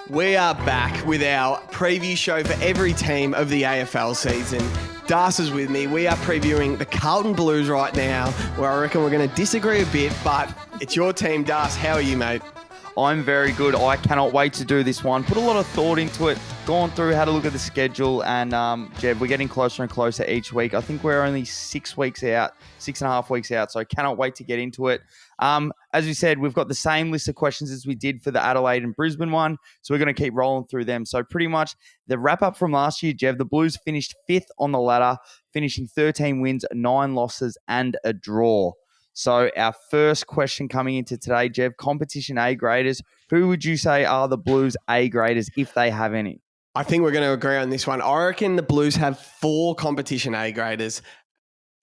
We are back with our preview show for every team of the AFL season. Das is with me. We are previewing the Carlton Blues right now, where I reckon we're going to disagree a bit, but it's your team. Das, how are you, mate? I'm very good. I cannot wait to do this one. Put a lot of thought into it, gone through, had a look at the schedule, and Jev, we're getting closer and closer each week. I think we're only 6 weeks out, 6.5 weeks out, so I cannot wait to get into it. As we said, we've got the same list of questions as we did for the Adelaide and Brisbane one, so we're going to keep rolling through them. So pretty much the wrap-up from last year, Jev, the Blues finished 5th on the ladder, finishing 13 wins, 9 losses, and a draw. So our first question coming into today, Jev, competition A graders. Who would you say are the Blues A graders if they have any? I think we're going to agree on this one. I reckon the Blues have 4 competition A graders.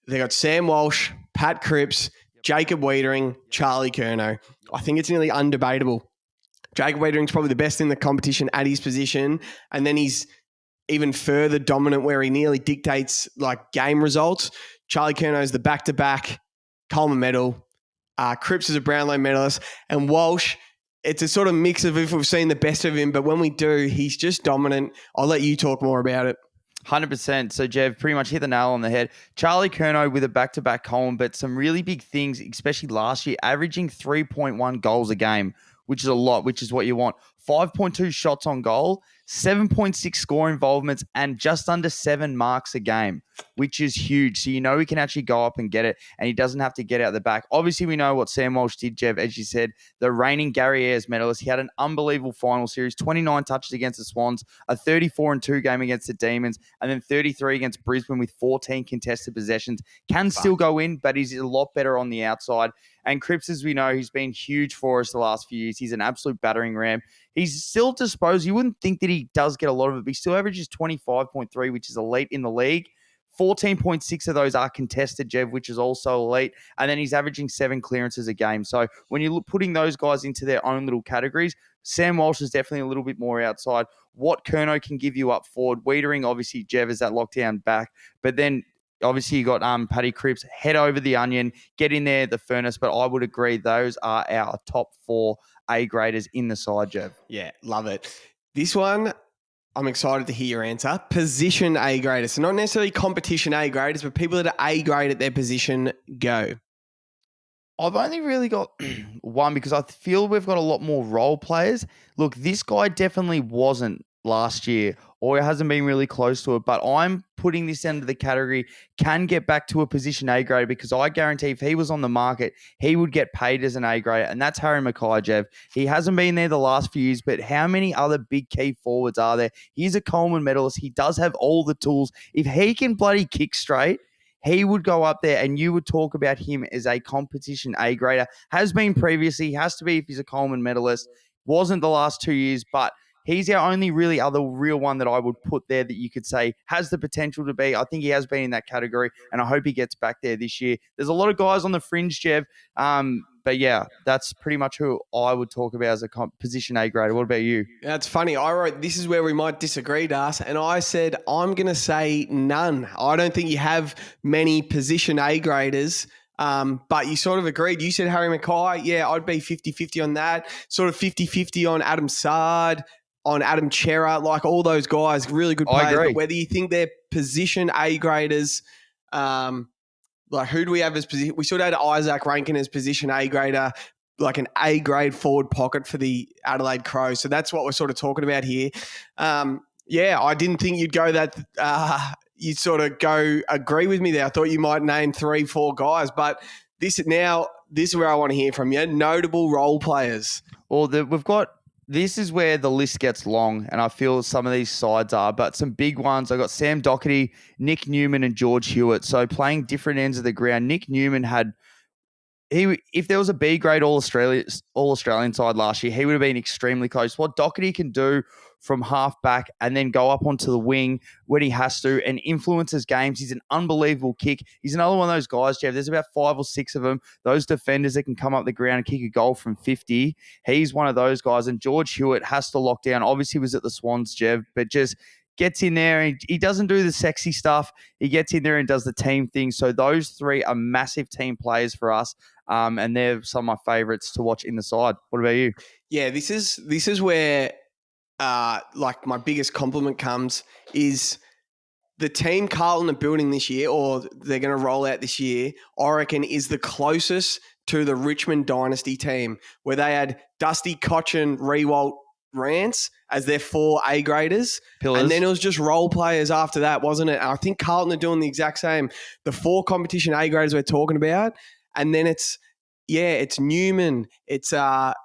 They got Sam Walsh, Pat Cripps, Jacob Wiedering, Charlie Curnow. I think it's nearly undebatable. Jacob Wiedering's probably the best in the competition at his position, and then he's even further dominant where he nearly dictates like game results. Charlie Curnow's the back-to-back Coleman medal. Cripps is a Brownlow medalist. And Walsh, it's a sort of mix of if we've seen the best of him, but when we do, he's just dominant. I'll let you talk more about it. 100%. So, Jev, pretty much hit the nail on the head. Charlie Curnow with a back-to-back column, but some really big things, especially last year, averaging 3.1 goals a game, which is a lot, which is what you want. 5.2 shots on goal, 7.6 score involvements, and just under 7 marks a game, which is huge. So you know he can actually go up and get it, and he doesn't have to get out the back. Obviously, we know what Sam Walsh did, Jev, as you said, the reigning Gary Ayres medalist. He had an unbelievable final series, 29 touches against the Swans, a 34-2 game against the Demons, and then 33 against Brisbane with 14 contested possessions. Can still go in, but he's a lot better on the outside. And Cripps, as we know, he's been huge for us the last few years. He's an absolute battering ram. He's still disposed. You wouldn't think that he does get a lot of it, but he still averages 25.3, which is elite in the league. 14.6 of those are contested, Jev, which is also elite. And then he's averaging 7 clearances a game. So when you're putting those guys into their own little categories, Sam Walsh is definitely a little bit more outside. What Curnow can give you up forward. Wiedering, obviously, Jev is that lockdown back. But then obviously, you got Paddy Cripps, head over the onion, get in there, the furnace. But I would agree those are our top 4 A graders in the side, Jev. Yeah, love it. This one, I'm excited to hear your answer. Position A graders. So not necessarily competition A graders, but people that are A grade at their position, go. I've only really got one because I feel we've got a lot more role players. Look, this guy definitely wasn't last year or it hasn't been really close to it, but I'm putting this into the category can get back to a position A grade because I guarantee if he was on the market, he would get paid as an A grade, and that's Harry Mackay, Jev. He hasn't been there the last few years, but how many other big key forwards are there? He's a Coleman medalist. He does have all the tools. If he can bloody kick straight, he would go up there and you would talk about him as a competition A grader. Has been previously, has to be if he's a Coleman medalist. Wasn't the last 2 years, but he's our only really other real one that I would put there that you could say has the potential to be. I think he has been in that category, and I hope he gets back there this year. There's a lot of guys on the fringe, Jev, but yeah, that's pretty much who I would talk about as a position A grader. What about you? That's funny. I wrote, this is where we might disagree, Das, and I said, I'm going to say none. I don't think you have many position A graders. But you sort of agreed. You said Harry Mackay. Yeah, I'd be 50-50 on that. Sort of 50-50 on Adam Sard, on Adam Chera, like all those guys, really good players. I agree. But whether you think they're position A graders, like who do we have as position? We sort of had Isaac Rankin as position A grader, like an A grade forward pocket for the Adelaide Crows. So that's what we're sort of talking about here. Yeah, I didn't think you'd go that. You'd sort of go agree with me there. I thought you might name 3-4 guys, but this is where I want to hear from you. Notable role players. Well, this is where the list gets long, and I feel some of these sides are, but some big ones. I got Sam Doherty, Nick Newman, and George Hewitt. So playing different ends of the ground. Nick Newman if there was a B grade All Australian side last year, he would have been extremely close. What Doherty can do from half back and then go up onto the wing when he has to and influences games. He's an unbelievable kick. He's another one of those guys, Jeff. There's about 5 or 6 of them. Those defenders that can come up the ground and kick a goal from 50. He's one of those guys. And George Hewitt has to lock down. Obviously, he was at the Swans, Jeff, but just gets in there and he doesn't do the sexy stuff. He gets in there and does the team thing. So those 3 are massive team players for us. And they're some of my favourites to watch in the side. What about you? Yeah, this is where like my biggest compliment comes is the team Carlton are building this year, or they're going to roll out this year, I reckon is the closest to the Richmond Dynasty team, where they had Dusty, Cochin, Rewalt, Rance as their 4 A-graders. Pillars. And then it was just role players after that, wasn't it? I think Carlton are doing the exact same. The 4 competition A-graders we're talking about. And then it's Newman. It's Doherty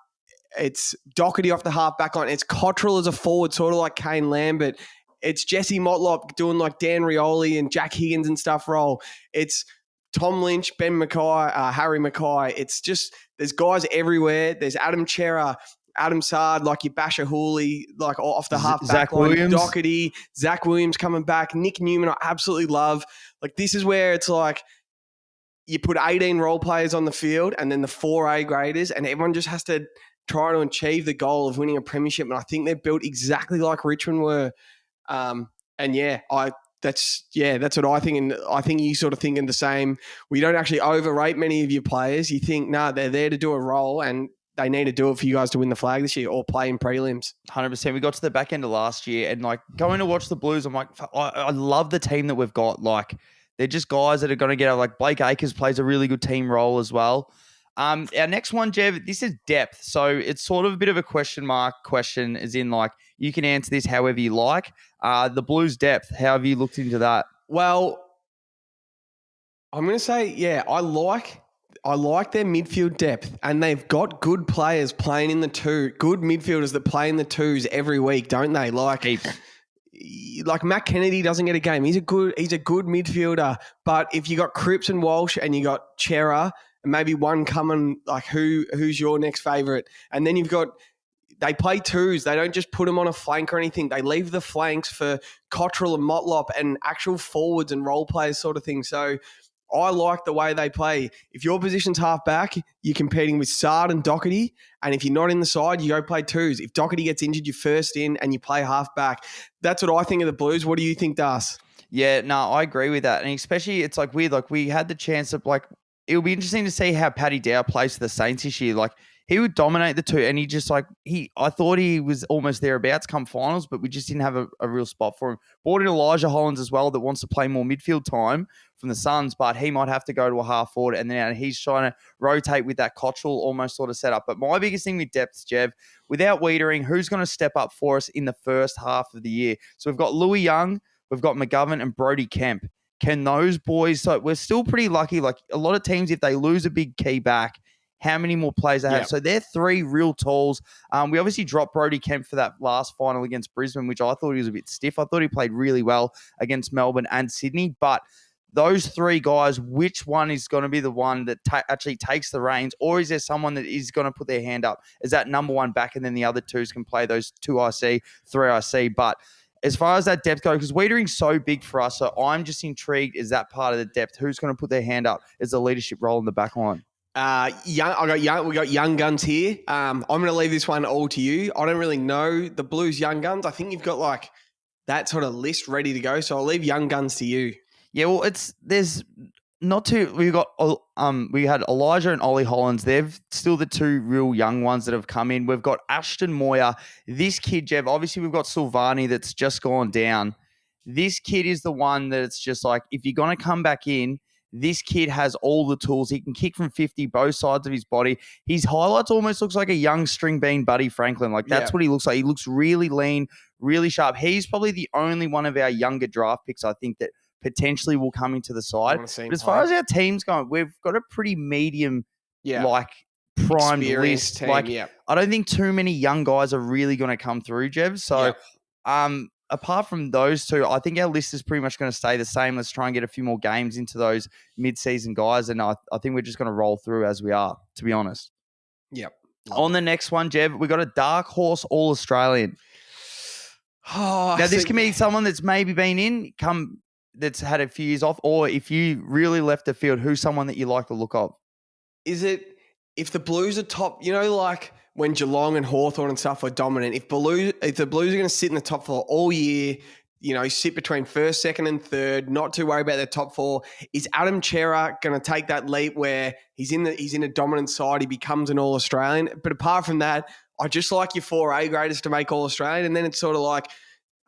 off the half back line. It's Cottrell as a forward, sort of like Kane Lambert. It's Jesse Motlop doing like Dan Rioli and Jack Higgins and stuff role. It's Tom Lynch, Ben Mackay, Harry Mackay. It's just, there's guys everywhere. There's Adam Chera, Adam Sard, like your Basher Hooley, like off the half back line. Williams. Doherty, Zach Williams coming back. Nick Newman, I absolutely love. Like, this is where it's like, you put 18 role players on the field and then the 4 A-graders, and everyone just has to try to achieve the goal of winning a premiership. And I think they're built exactly like Richmond were. That's what I think. And I think you sort of thinking the same. We don't actually overrate many of your players. You think, they're there to do a role and they need to do it for you guys to win the flag this year or play in prelims. 100%. We got to the back end of last year and like going to watch the Blues, I'm like, I love the team that we've got. Like, they're just guys that are going to get out. Like Blake Acres plays a really good team role as well. Our next one, Jev, this is depth. So it's sort of a bit of a question mark question, as in like you can answer this however you like. The Blues depth, how have you looked into that? Well, I'm going to say, I like their midfield depth, and they've got good players playing in the 2, good midfielders that play in the 2s every week, don't they? Like, like Matt Kennedy doesn't get a game. He's a good midfielder. But if you got Cripps and Walsh and you got Chera and maybe one coming, like who's your next favourite? And then they play 2s. They don't just put them on a flank or anything. They leave the flanks for Cottrell and Motlop and actual forwards and role players sort of thing. So I like the way they play. If your position's half back, you're competing with Sard and Doherty. And if you're not in the side, you go play 2s. If Doherty gets injured, you're first in and you play half back. That's what I think of the Blues. What do you think, Das? Yeah, no, I agree with that. And especially it's like weird. Like we had the chance of like, it'll be interesting to see how Paddy Dow plays for the Saints this year. Like he would dominate the 2 and he just like, I thought he was almost thereabouts come finals, but we just didn't have a real spot for him. Brought in Elijah Hollins as well that wants to play more midfield time from the Suns, but he might have to go to a half forward and then he's trying to rotate with that Cottrell almost sort of setup. But my biggest thing with depth, Jev, without Wiedering, who's going to step up for us in the first half of the year? So we've got Louis Young, we've got McGovern and Brody Kemp. Can those boys, so we're still pretty lucky. Like a lot of teams, if they lose a big key back, how many more players they have? So they're 3 real tools. We obviously dropped Brody Kemp for that last final against Brisbane, which I thought he was a bit stiff. I thought he played really well against Melbourne and Sydney. But those 3 guys, which one is going to be the one that actually takes the reins? Or is there someone that is going to put their hand up? Is that number 1 back and then the other 2s can play those 2 IC, 3 IC? But as far as that depth goes, because Wiedering's so big for us, so I'm just intrigued, is that part of the depth? Who's going to put their hand up as the leadership role in the back line? We got young guns here. I'm going to leave this one all to you. I don't really know the Blues young guns. I think you've got like that sort of list ready to go, so I'll leave young guns to you. Yeah, well, there's not too. We had Elijah and Ollie Hollins. They're still the 2 real young ones that have come in. We've got Ashton Moyer. This kid, Jev. Obviously, we've got Silvani that's just gone down. This kid is the one that it's just like if you're going to come back in. This kid has all the tools. He can kick from 50, both sides of his body. His highlights almost looks like a young string bean Buddy Franklin. Like that's what he looks like. He looks really lean, really sharp. He's probably the only one of our younger draft picks, I think, that potentially will come into the side. But as far as our team's going, we've got a pretty medium, like primed list. Team, I don't think too many young guys are really going to come through, Jev. So, apart from those 2, I think our list is pretty much going to stay the same. Let's try and get a few more games into those mid-season guys, and I think we're just going to roll through as we are, to be honest. Yep. On the next one, Jev, we got a dark horse All-Australian. Now, this can be someone that's maybe been that's had a few years off, or if you really left the field, who's someone that you like the look of? Is it if the Blues are top, like when Geelong and Hawthorn and stuff are dominant, if the Blues are going to sit in the top 4 all year, sit between first, second and third, not too worry about their top 4, is Adam Chera going to take that leap where he's in a dominant side, he becomes an All-Australian? But apart from that, I just like your 4 A graders to make All-Australian. And then it's sort of like,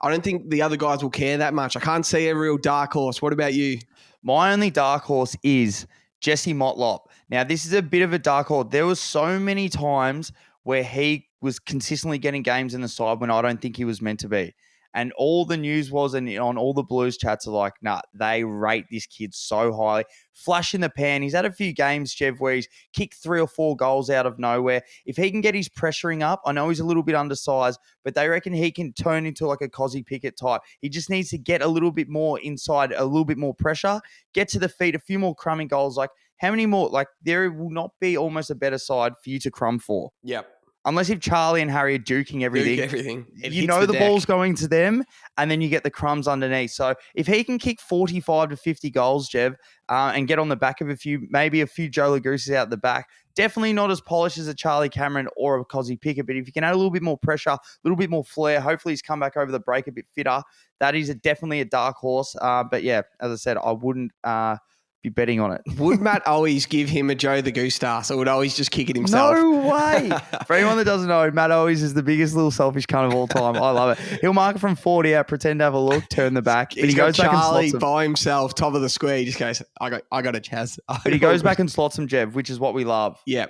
I don't think the other guys will care that much. I can't see a real dark horse. What about you? My only dark horse is Jesse Motlop. Now, this is a bit of a dark horse. There was so many times where he was consistently getting games in the side when I don't think he was meant to be. And all the news was, and on all the Blues chats are like, nah, they rate this kid so highly. Flash in the pan. He's had a few games, Jev, where he's kicked 3 or 4 goals out of nowhere. If he can get his pressuring up, I know he's a little bit undersized, but they reckon he can turn into like a Cozzy Pickett type. He just needs to get a little bit more inside, a little bit more pressure, get to the feet, a few more crumbing goals. Like, how many more? Like, there will not be almost a better side for you to crumb for. Yep. Unless if Charlie and Harry are duking everything. Duke everything. You know the ball's going to them, and then you get the crumbs underneath. So if he can kick 45 to 50 goals, Jev, and get on the back of maybe a few Joe Lagooses out the back, definitely not as polished as a Charlie Cameron or a Cozzy Pickett, but if you can add a little bit more pressure, a little bit more flair, hopefully he's come back over the break a bit fitter. That is definitely a dark horse. But yeah, as I said, I wouldn't be betting on it. Would Matt always give him a Joe the Goose Star, so would always just kick it himself? No way. For anyone that doesn't know, Matt always is the biggest little selfish cunt of all time. I love it. He'll mark it from 40 out, pretend to have a look, turn the back. But He's he goes got back and Charlie slots him. by himself, top of the square. He just goes, I got a Chaz. But he goes back and slots him, Jev, which is what we love. Yeah.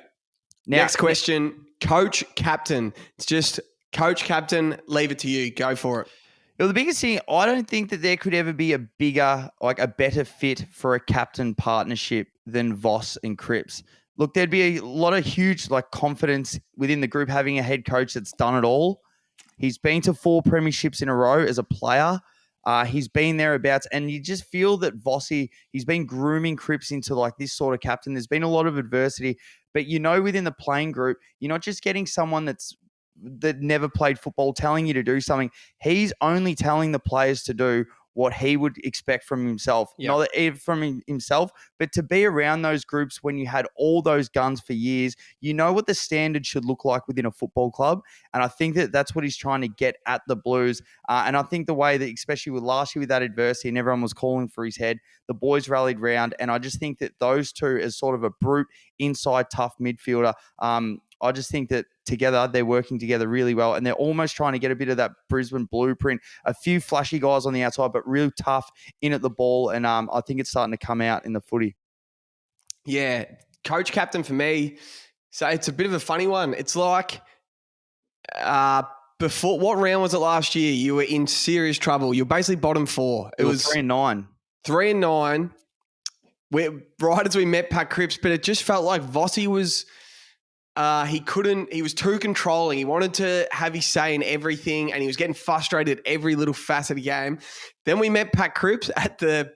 Now, Next question, coach captain. It's just coach captain, leave it to you. Go for it. The biggest thing, I don't think that there could ever be a better fit for a captain partnership than Voss and Cripps. Look, there'd be a lot of huge confidence within the group having a head coach that's done it all. He's been to 4 premierships in a row as a player. He's been thereabouts, and you just feel that Vossi, he's been grooming Cripps into this sort of captain. There's been a lot of adversity, but within the playing group, you're not just getting someone that never played football telling you to do something. He's only telling the players to do what he would expect from himself. Yep. Not from himself, but to be around those groups when you had all those guns for years, you know what the standard should look like within a football club. And I think that that's what he's trying to get at the Blues. And I think the way that, especially with last year with that adversity and everyone was calling for his head, the boys rallied round. And I just think that those two as sort of a brute inside tough midfielder, I just think that together, they're working together really well, and they're almost trying to get a bit of that Brisbane blueprint. A few flashy guys on the outside, but real tough in at the ball, and I think it's starting to come out in the footy. Yeah, coach captain for me. So it's a bit of a funny one. It's like before, what round was it last year? You were in serious trouble. You're basically bottom 4. It was 3-9. 3-9. Right as we met Pat Cripps, but it just felt like Vossi was... he was too controlling. He wanted to have his say in everything, and he was getting frustrated at every little facet of the game. Then we met Pat Cripps at the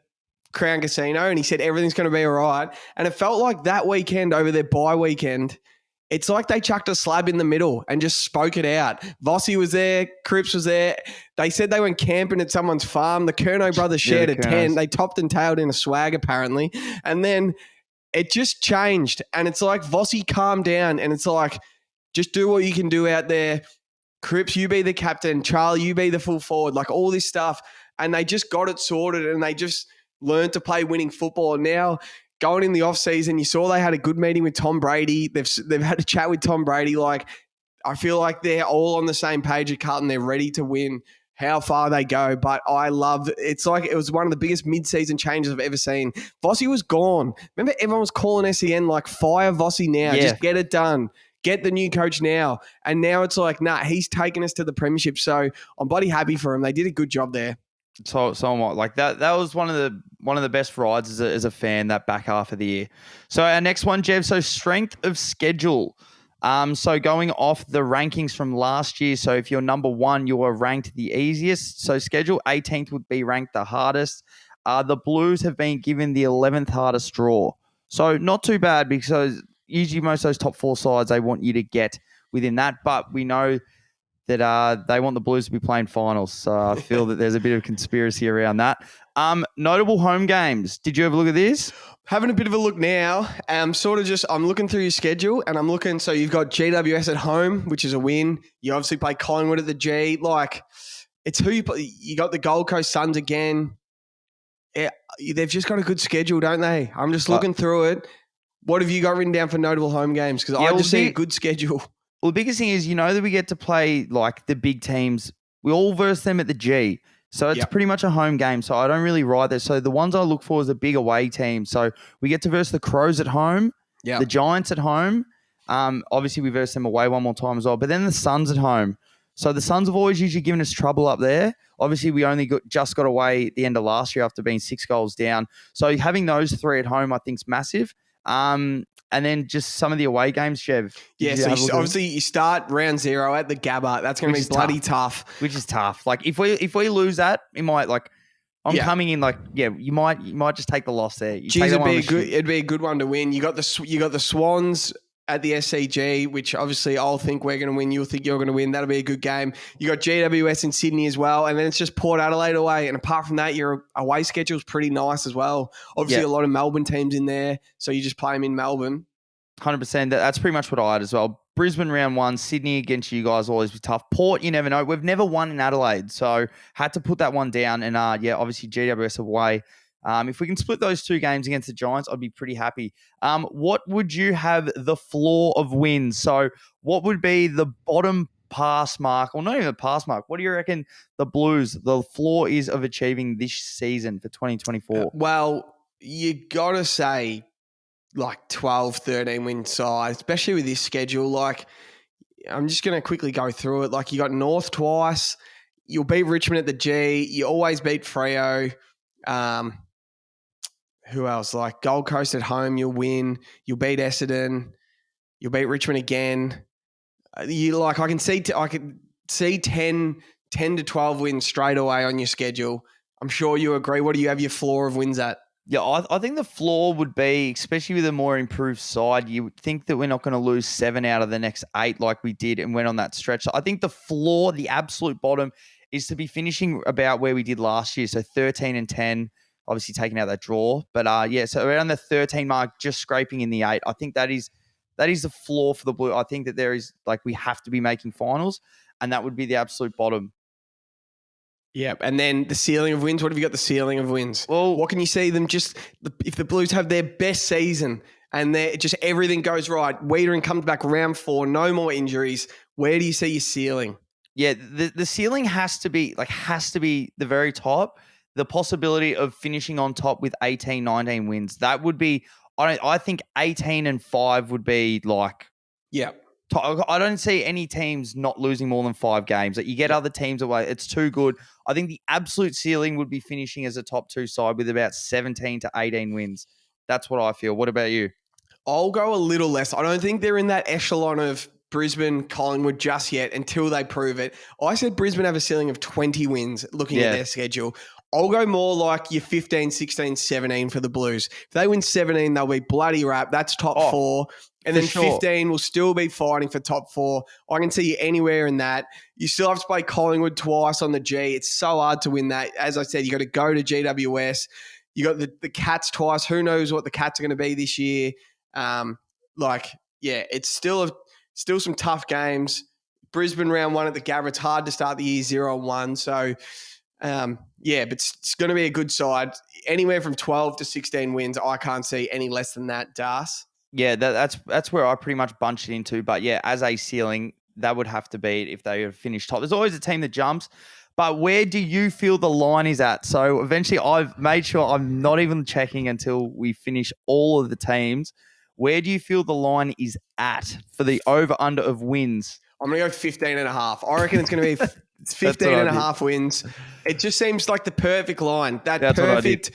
Crown Casino, and he said everything's going to be all right. And it felt like that weekend over their bye weekend, it's like they chucked a slab in the middle and just spoke it out. Vossi was there. Cripps was there. They said they went camping at someone's farm. The Curnow brothers shared a tent. They topped and tailed in a swag, apparently. And then... it just changed, and it's like Vossi calmed down, and it's like, just do what you can do out there. Cripps, you be the captain. Charlie, you be the full forward. All this stuff, and they just got it sorted, and they just learned to play winning football. And now, going in the off season, you saw they had a good meeting with Tom Brady. They've had a chat with Tom Brady. I feel like they're all on the same page at Carlton. They're ready to win. How far they go, but I love it's like it was one of the biggest mid-season changes I've ever seen. Vossi was gone. Remember, everyone was calling SEN fire Vossi now. Yeah. Just get it done. Get the new coach now. And now it's like, nah, he's taken us to the premiership. So I'm bloody happy for him. They did a good job there. So am I. That was one of the best rides as a fan, that back half of the year. So our next one, Jev. So strength of schedule. So going off the rankings from last year, so if you're number 1, you are ranked the easiest. So schedule 18th would be ranked the hardest. The Blues have been given the 11th hardest draw. So not too bad, because usually most of those top 4 sides, they want you to get within that. But we know that they want the Blues to be playing finals. So I feel that there's a bit of conspiracy around that. Notable home games. Did you ever look at this? Having a bit of a look now. I'm looking through your schedule, and I'm looking. So you've got GWS at home, which is a win. You obviously play Collingwood at the G. It's who you play. You got the Gold Coast Suns again. Yeah, they've just got a good schedule, don't they? I'm just looking through it. What have you got written down for notable home games? Because I just see a good schedule. Well, the biggest thing is, that we get to play like the big teams. We all verse them at the G. So it's Yep. pretty much a home game. So I don't really ride there. So the ones I look for is a big away team. So we get to verse the Crows at home, Yeah. the Giants at home. Obviously, we verse them away one more time as well. But then the Suns at home. So the Suns have always usually given us trouble up there. Obviously, we only just got away at the end of last year after being 6 goals down. So having those 3 at home, I think, is massive. And then just some of the away games, Jev. Yeah, so obviously you start round 0 at the Gabba. That's going to be bloody tough. Which is tough. Like if we lose that, it might I'm coming in you might just take the loss there. It'd be a good one to win. You got the Swans at the SCG, which obviously I'll think we're going to win. You'll think you're going to win. That'll be a good game. You got GWS in Sydney as well, and then it's just Port Adelaide away. And apart from that, your away schedule's pretty nice as well. Obviously, a lot of Melbourne teams in there, so you just play them in Melbourne. 100%. That's pretty much what I had as well. Brisbane round 1, Sydney against you guys always be tough. Port, you never know. We've never won in Adelaide, so had to put that one down. And obviously GWS away. If we can split those 2 games against the Giants, I'd be pretty happy. What would you have the floor of wins? So what would be the bottom pass mark, or not even the pass mark? What do you reckon the Blues, the floor is of achieving this season for 2024? Well, you got to say like 12, 13 win side, especially with this schedule. Like, I'm just going to quickly go through it. Like, you got North twice. You'll beat Richmond at the G. You always beat Freo. Who else? Like Gold Coast at home, you'll win. You'll beat Essendon. You'll beat Richmond again. I can see 10 to 12 wins straight away on your schedule. I'm sure you agree. What do you have your floor of wins at? Yeah, I think the floor would be, especially with a more improved side, you would think that we're not going to lose 7 out of the next 8 like we did and went on that stretch. So I think the floor, the absolute bottom, is to be finishing about where we did last year. So 13 and 10. Obviously taking out that draw. But so around the 13 mark, just scraping in the 8. I think that is the floor for the Blue. I think that there is, we have to be making finals, and that would be the absolute bottom. Yeah, and then the ceiling of wins. What have you got the ceiling of wins? Well, what can you see them if the Blues have their best season and just everything goes right, Wiedering comes back round 4, no more injuries, where do you see your ceiling? Yeah, the ceiling has to be the very top. The possibility of finishing on top with 18, 19 wins. That would be, I think 18 and 5 would be yeah. I don't see any teams not losing more than 5 games. You get other teams away. It's too good. I think the absolute ceiling would be finishing as a top 2 side with about 17 to 18 wins. That's what I feel. What about you? I'll go a little less. I don't think they're in that echelon of Brisbane, Collingwood just yet until they prove it. I said Brisbane have a ceiling of 20 wins looking at their schedule. I'll go more like your 15, 16, 17 for the Blues. If they win 17, they'll be bloody wrap. That's top 4. And then 15 will still be fighting for top 4. I can see you anywhere in that. You still have to play Collingwood twice on the G. It's so hard to win that. As I said, you got to go to GWS. You got the Cats twice. Who knows what the Cats are going to be this year? It's still some tough games. Brisbane round 1 at the Gabba. It's hard to start the year 0-1. So, but it's going to be a good side. Anywhere from 12 to 16 wins. I can't see any less than that, Das. Yeah, that's where I pretty much bunched it into. But yeah, as a ceiling, that would have to be it if they have finished top. There's always a team that jumps. But where do you feel the line is at? So eventually I've made sure I'm not even checking until we finish all of the teams. Where do you feel the line is at for the over-under of wins? I'm going to go 15 and a half. I reckon it's going to be 15 and a half wins. It just seems like the perfect line. That's perfect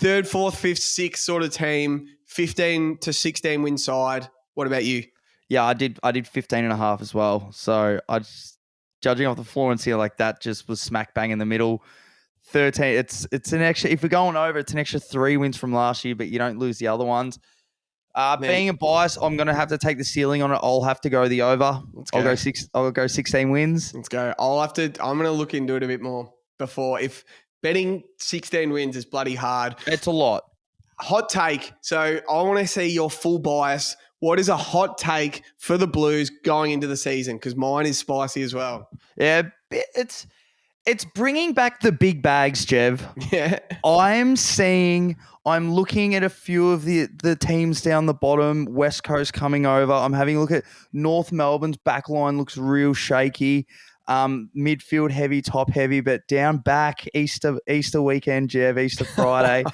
3rd, 4th, 5th, 6th sort of team, 15 to 16 win side. What about you? Yeah, I did 15 and a half as well. So I just, judging off the floor and see that just was smack bang in the middle. 13, it's an extra, if we're going over, it's an extra 3 wins from last year, but you don't lose the other ones. Being a bias, I'm going to have to take the ceiling on it. I'll have to go the over. I'll go 16 wins. Let's go. I'm going to look into it a bit more before. If betting 16 wins is bloody hard. It's a lot. Hot take. So I want to see your full bias. What is a hot take for the Blues going into the season? Because mine is spicy as well. Yeah, it's It's bringing back the big bags, Jev. Yeah. I'm looking at a few of the teams down the bottom, West Coast coming over. I'm having a look at North Melbourne's back line, looks real shaky. Midfield heavy, top heavy, but down back, Easter weekend, Jev, Easter Friday.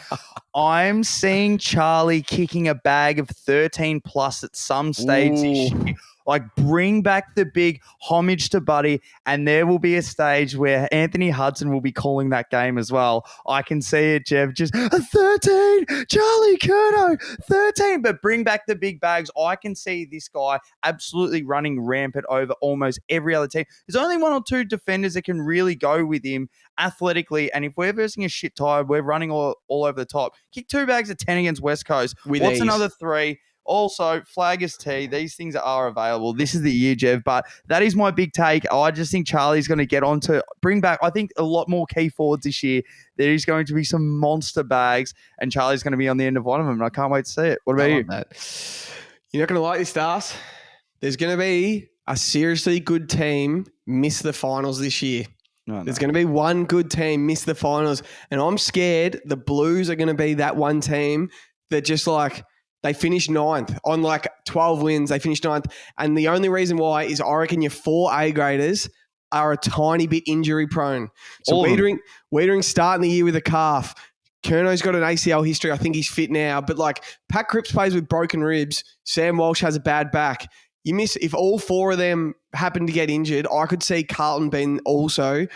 I'm seeing Charlie kicking a bag of 13 plus at some stage this year. Like, bring back the big homage to Buddy, and there will be a stage where Anthony Hudson will be calling that game as well. I can see it, Jev, just 13, Charlie Curnow, 13, but bring back the big bags. I can see this guy absolutely running rampant over almost every other team. There's only one or two defenders that can really go with him athletically, and if we're versing a shit tide, we're running all over the top. Kick 2 bags of 10 against West Coast. What's ease. Another 3? Also, flag is tea. These things are available. This is the year, Jev. But that is my big take. I just think Charlie's going to get on to bring back, I think, a lot more key forwards this year. There is going to be some monster bags, and Charlie's going to be on the end of one of them. And I can't wait to see it. What about you? You're not going to like this, Stars. There's going to be a seriously good team miss the finals this year. No. There's going to be one good team miss the finals. And I'm scared the Blues are going to be that one team that just like – they finished 9th on like 12 wins. They finished 9th. And the only reason why is I reckon your 4 A-graders are a tiny bit injury prone. So Wiedering's starting the year with a calf. Curnow's got an ACL history. I think he's fit now. But like Pat Cripps plays with broken ribs. Sam Walsh has a bad back. You miss, if all 4 of them happen to get injured, I could see Carlton being also,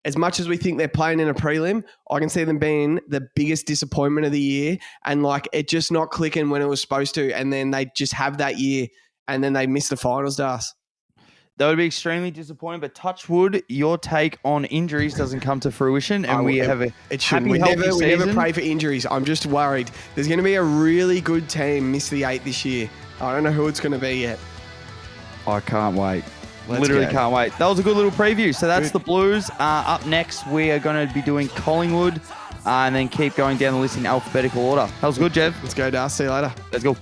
as much as we think they're playing in a prelim, I can see them being the biggest disappointment of the year and like it just not clicking when it was supposed to. And then they just have that year and then they miss the finals to us. That would be extremely disappointing, but touch wood, your take on injuries doesn't come to fruition and we have a happy, healthy season. We never pray for injuries. I'm just worried. There's going to be a really good team miss the 8 this year. I don't know who it's going to be yet. I can't wait. Literally can't wait. That was a good little preview. So that's the Blues. Up next, we are going to be doing Collingwood and then keep going down the list in alphabetical order. That was good, Jev. Let's go, Dar. See you later. Let's go.